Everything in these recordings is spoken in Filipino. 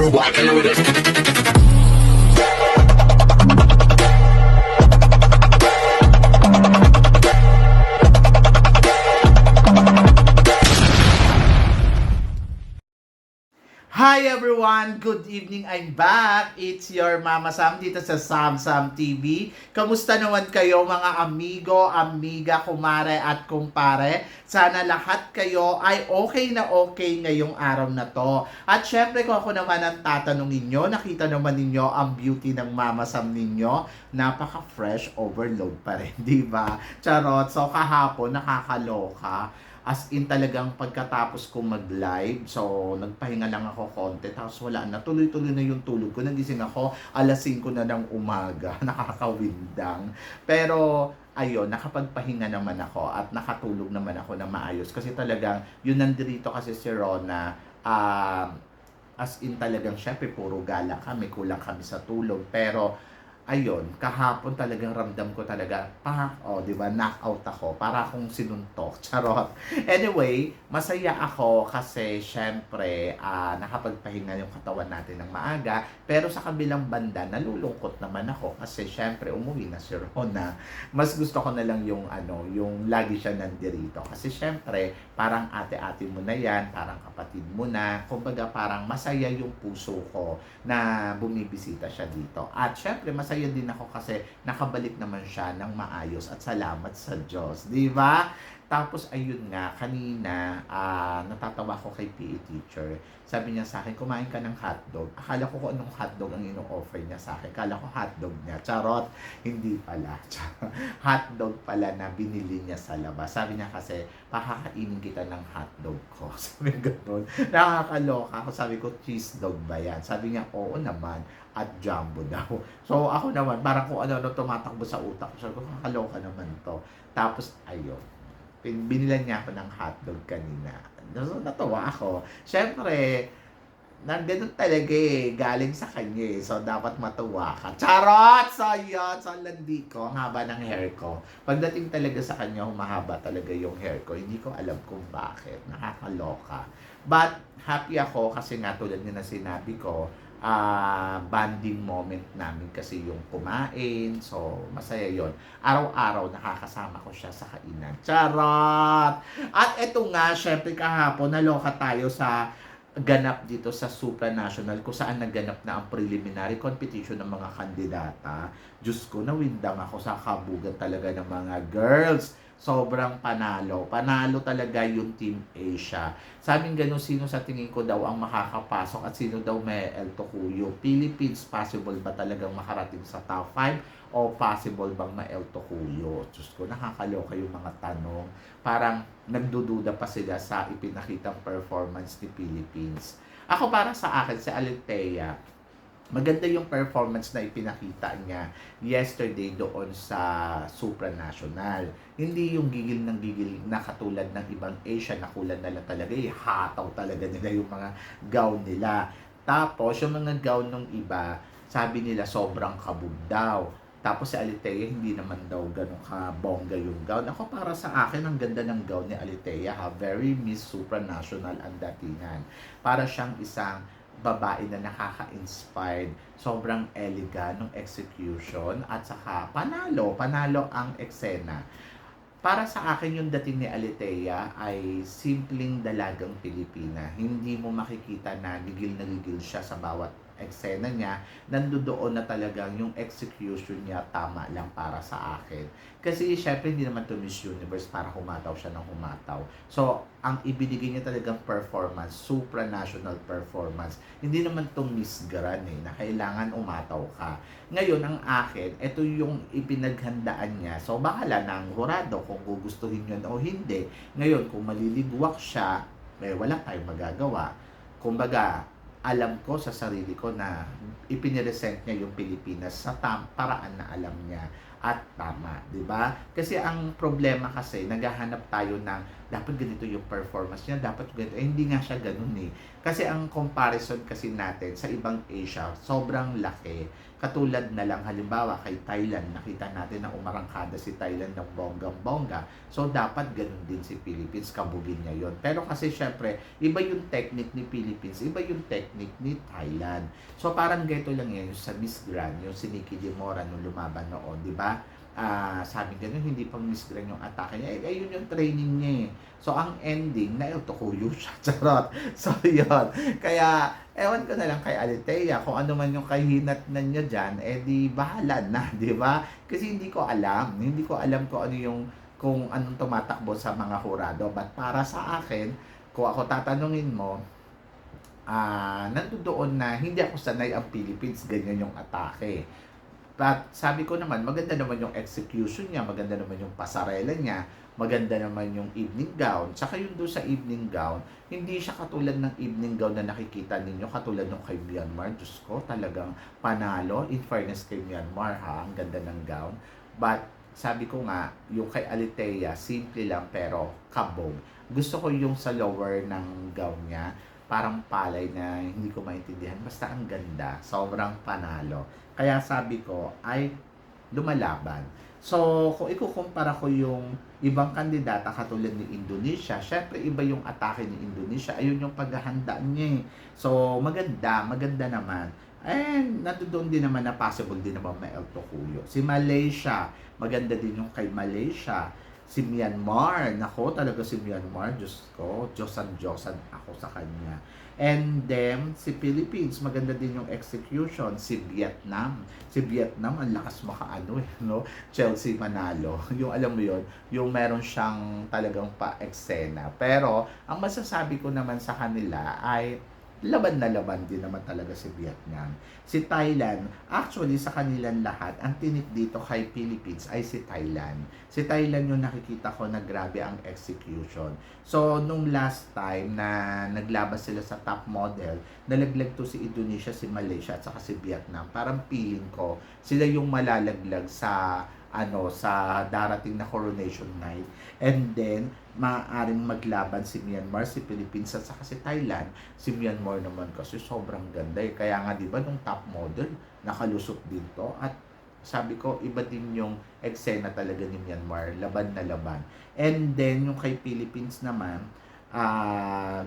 walking with it. Hi everyone! Good evening! I'm back! It's your Mama Sam dito sa Sam Sam TV. Kamusta naman kayo mga amigo, amiga, kumare at kumpare? Sana lahat kayo ay okay na okay ngayong araw na to. At syempre kung ako naman ang tatanungin nyo, nakita naman ninyo ang beauty ng Mama Sam ninyo, napaka-fresh overload pa rin, di ba? Charot! So kahapon nakakaloka. As in talagang pagkatapos ko mag-live, so nagpahinga lang ako konti, tapos wala na, tuloy-tuloy na yung tulog ko. Nagising ako, alas 5 na ng umaga, nakakawindang. Pero ayun, nakapagpahinga naman ako at nakatulog naman ako na maayos. Kasi talagang, yun nandito kasi si Rona, as in talagang syempre puro gala kami, kulang kami sa tulog. Pero ayun, kahapon talagang ramdam ko talaga, di ba, knockout ako, para akong sinuntok, charot. Anyway, masaya ako kasi syempre, nakapagpahinga yung katawan natin ng maaga, pero sa kabilang banda, nalulungkot naman ako kasi syempre, umuwi na si Rona. Mas gusto ko na lang yung, yung lagi siya nandirito. Kasi syempre, parang ate-ate mo na yan, parang kapatid mo na, kumbaga parang masaya yung puso ko na bumibisita siya dito. At syempre, masaya din ako kasi nakabalik naman siya ng maayos at salamat sa Diyos, di ba? Tapos ayun nga, kanina natatawa ko kay PE teacher. Sabi niya sa akin, kumain ka ng hotdog. Akala ko kung anong hotdog ang ino-offer niya sa akin. Akala ko hotdog niya. Charot, hindi pala. Hotdog pala na binili niya sa labas. Sabi niya kasi, pakakainin kita ng hotdog ko. Sabi gano'n. Nakakaloka ako. Sabi ko, cheese dog ba yan? Sabi niya, oo naman. At jumbo daw. So ako naman, parang kung ano-ano tumatakbo sa utak ko. Sabi ko, kakaloka naman to. Tapos, ayun. Binilan niya ako ng hotdog kanina. So, natuwa ako. Siyempre, ganun talaga eh. Galing sa kanya eh. So, dapat matuwa ka. Charot! So, yun. So, landi ko. Ang haba ng hair ko. Pagdating talaga sa kanya, humahaba talaga yung hair ko. Hindi ko alam kung bakit. Nakakaloka. But, happy ako kasi nga tulad na sinabi ko, bonding moment namin kasi yung kumain. So, masaya yon. Araw-araw nakakasama ko siya sa kainan. Charot! At eto nga, syempre kahapon, naloka tayo sa ganap dito sa supranational kung saan naganap na ang preliminary competition ng mga kandidata. Diyos ko, nawindang ako sa kabugan talaga ng mga girls. Sobrang panalo. Panalo talaga yung Team Asia. Sabing gano'n, sino sa tingin ko daw ang makakapasok at sino daw may El Tocuyo. Philippines, possible ba talagang makarating sa top 5? O possible bang ma-El Tocuyo? Diyos ko, nakakaloka yung mga tanong. Parang nagdududa pa sila sa ipinakitang performance ni Philippines. Ako para sa akin, si Alethea, maganda yung performance na ipinakita niya yesterday doon sa supranational. Hindi yung gigil ng gigil na katulad ng ibang Asian na kulad na lang talaga. Hataw talaga nila yung mga gown nila. Tapos yung mga gown ng iba, sabi nila sobrang kabog daw. Tapos si Alethea, hindi naman daw ganun kabongga yung gown. Ako para sa akin, ang ganda ng gown ni Alethea. Very Miss Supranational ang datingan. Para siyang isang babae na nakaka-inspired, sobrang elegant ng execution at saka panalo ang eksena. Para sa akin yung dating ni Alethea ay simpleng dalagang Pilipina. Hindi mo makikita na gigil siya sa bawat eksena niya. Nandoon na talagang yung execution niya tama lang para sa akin. Kasi syempre hindi naman to Miss Universe para humataw siya ng humataw. So, ang ibinigay niya talagang performance, supranational performance. Hindi naman to Miss Grand na kailangan umataw ka. Ngayon, ang akin, ito yung ipinaghandaan niya. So, bahala ng hurado kung gugustuhin yun o hindi. Ngayon, kung maliligwak siya, wala tayong magagawa. Kumbaga, alam ko sa sarili ko na ipiniresent niya yung Pilipinas sa paraan na alam niya. at tama, di ba? Kasi ang problema kasi, naghahanap tayo ng dapat ganito yung performance niya, dapat ganito. Eh, hindi nga siya ganun eh. Kasi ang comparison kasi natin sa ibang Asia, sobrang laki. Katulad na lang halimbawa kay Thailand, nakita natin na umarangkada si Thailand ng bonggang-bongga. So dapat ganun din si Philippines, kabugin niya yon. Pero kasi syempre, iba yung technique ni Philippines, iba yung technique ni Thailand. So parang ganito lang yan yung sa Miss Grand, yung si Nikki De Mora nung lumaban noon, di ba? Sabi ganun, hindi pang Miss Grand yung atake niya. Eh, ayun yung training niya eh. So, ang ending, nailtukuyo siya. Charot. So, yun. Kaya, ewan ko na lang kay Alitea, kung ano man yung kahinatnan niya dyan, eh di bahala na, di ba? Kasi hindi ko alam. Hindi ko alam kung ano yung, kung anong tumatakbo sa mga hurado. But para sa akin, kung ako tatanungin mo, nandoon na hindi ako sanay ang Philippines, ganyan yung atake. But sabi ko naman, maganda naman yung execution niya, maganda naman yung pasarela niya, maganda naman yung evening gown. Tsaka yung doon sa evening gown, hindi siya katulad ng evening gown na nakikita ninyo, katulad ng kay Myanmar. Diyos ko, talagang panalo. In fairness kay Myanmar ha, ang ganda ng gown. But sabi ko nga, yung kay Alitea, simple lang pero kabog. Gusto ko yung sa lower ng gown niya, parang palay na hindi ko maintindihan. Basta ang ganda, sobrang panalo. Kaya sabi ko ay lumalaban. So, kung ikukumpara ko yung ibang kandidata katulad ni Indonesia, syempre iba yung atake ni Indonesia. Ayun yung paghahanda niya eh. So, maganda naman. And nandoon din naman na possible din naman may El Tocuyo. Si Malaysia, maganda din yung kay Malaysia. Si Myanmar, nako talaga si Myanmar, Diyos ko, Diyosan ako sa kanya. And then, si Philippines, maganda din yung execution. Si Vietnam, ang lakas makaano eh, no? Chelsea manalo. Yung alam mo yon, yung meron siyang talagang pa-eksena. Pero, ang masasabi ko naman sa kanila ay, laban na laban din naman talaga si Vietnam. Si Thailand, actually sa kanilang lahat, ang tinik dito kay Philippines ay si Thailand. Si Thailand yung nakikita ko na grabe ang execution. So, nung last time na naglabas sila sa top model, nalaglag to si Indonesia, si Malaysia, at saka si Vietnam. Parang feeling ko, sila yung malalaglag sa sa darating na coronation night. And then, maaaring maglaban si Myanmar, si Philippines, at saka si Thailand. Si Myanmar naman kasi sobrang ganda eh. Kaya nga, di ba, nung top model, nakalusot din to. At sabi ko, iba din yung eksena talaga ni Myanmar, laban na laban. And then, yung kay Philippines naman,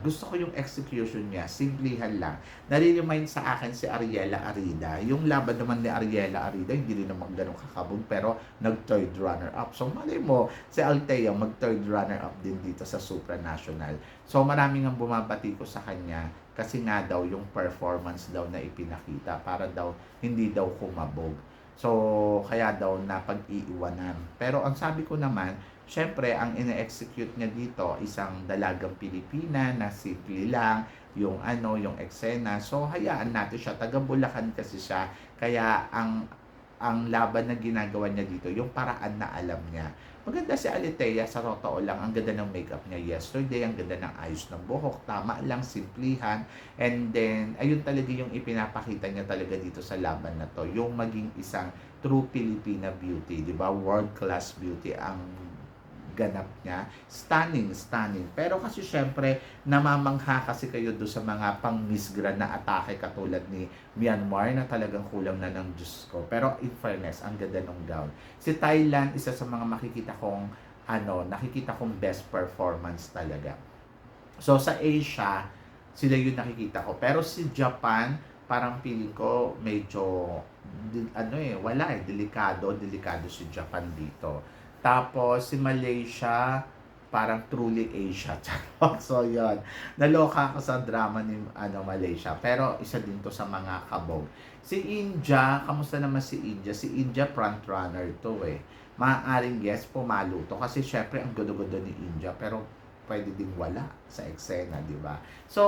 gusto ko yung execution niya, simplihan lang. Nare-remind sa akin si Ariela Arida. Yung laban naman ni Ariela Arida, hindi rin naman ganun kakabog, pero nag-third runner-up. So, malay mo, si Althea mag-third runner-up din dito sa supranational. So, maraming ang bumabati ko sa kanya kasi nga daw yung performance daw na ipinakita para daw hindi daw kumabog. So, kaya daw na pag-iiwanan. Pero ang sabi ko naman, syempre, ang ine-execute niya dito, isang dalagang Pilipina na simple lang, yung yung eksena. So, hayaan natin siya. Taga Bulacan kasi siya. Kaya, ang laban na ginagawa niya dito, yung paraan na alam niya. Maganda si Alitea, sa totoo lang, ang ganda ng makeup niya yesterday, ang ganda ng ayos ng buhok, tama lang, simplihan. And then, ayun talaga yung ipinapakita niya talaga dito sa laban na to, yung maging isang true Filipina beauty, di ba? World class beauty ang ganap niya. Stunning. Pero kasi syempre, namamangha kasi kayo doon sa mga pang Miss Grand na atake katulad ni Myanmar na talagang kulang na ng Diyos ko. Pero in fairness, ang ganda ng gown. Si Thailand, isa sa mga nakikita kong best performance talaga. So sa Asia, sila yung nakikita ko. Pero si Japan, parang feeling ko medyo delikado si Japan dito. Tapos, si Malaysia, parang truly Asia. So, yun. Naloka ako sa drama ni Malaysia. Pero, isa din to sa mga kabog. Si India, kamusta naman si India? Si India, front runner to eh. Maaaring yes, pumalo to. Kasi, syempre, ang gudo-gudo ni India. Pero, pwede ding wala sa eksena, di ba? So,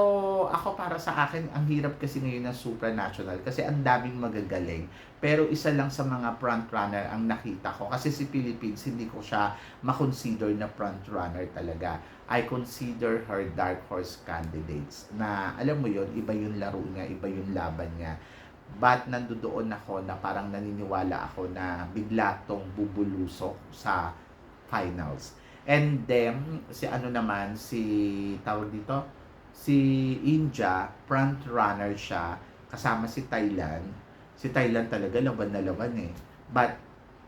ako para sa akin, ang hirap kasi ngayon ng supranational kasi ang daming magagaling. Pero isa lang sa mga front runner ang nakita ko. Kasi si Philippines, hindi ko siya makonsider na front runner talaga. I consider her dark horse candidates na, alam mo yon, iba yung laro niya, iba yung laban niya. But nandoon ako na parang naniniwala ako na bigla tong bubulusok sa finals. And then, si ano naman, si tawag dito, si India, front runner siya, kasama si Thailand. Si Thailand talaga laban na laban eh. But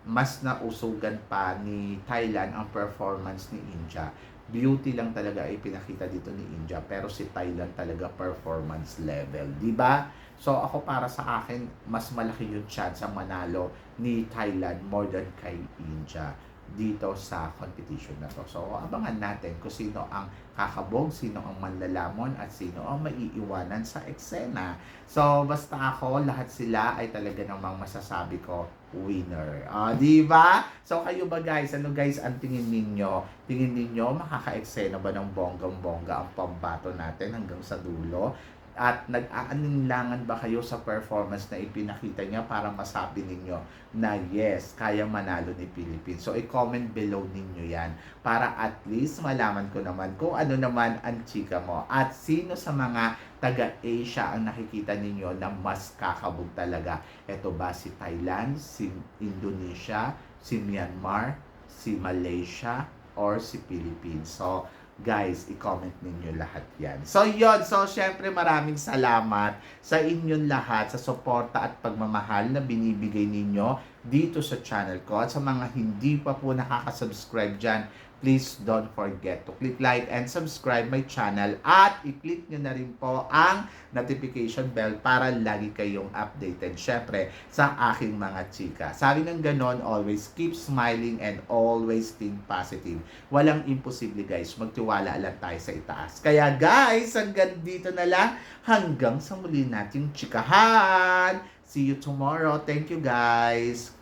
mas nausugan pa ni Thailand ang performance ni India. Beauty lang talaga ay pinakita dito ni India, pero si Thailand talaga performance level, di ba? So ako para sa akin, mas malaki yung chance ang manalo ni Thailand more than kay India dito sa competition na to. So abangan natin kung sino ang kakabog, sino ang manlalamon at sino ang maiiwanan sa eksena. So basta ako, lahat sila ay talaga namang masasabi ko winner. Di ba? So kayo ba guys, ano guys ang tingin ninyo? Tingin ninyo makaka-eksena ba ng bonggang-bongga ang pambato natin hanggang sa dulo? At nag-aalinlangan ba kayo sa performance na ipinakita niya para masabi ninyo na yes, kaya manalo ni Philippines? So, i-comment below ninyo yan para at least malaman ko naman kung ano naman ang chika mo. At sino sa mga taga-Asia ang nakikita ninyo na mas kakabog talaga? Ito ba si Thailand, si Indonesia, si Myanmar, si Malaysia, or si Philippines? So, guys, i-comment ninyo lahat yan. So, yun. So, syempre maraming salamat sa inyong lahat sa suporta at pagmamahal na binibigay ninyo dito sa channel ko. At sa mga hindi pa po nakaka-subscribe dyan, please don't forget to click like and subscribe my channel at i-click nyo na rin po ang notification bell para lagi kayong updated syempre sa aking mga chika. Sabi ng ganon, always keep smiling and always think positive. Walang imposible guys, magtiwala lang tayo sa itaas. Kaya guys, hanggang dito na lang, hanggang sa muli nating chikahan. See you tomorrow. Thank you guys.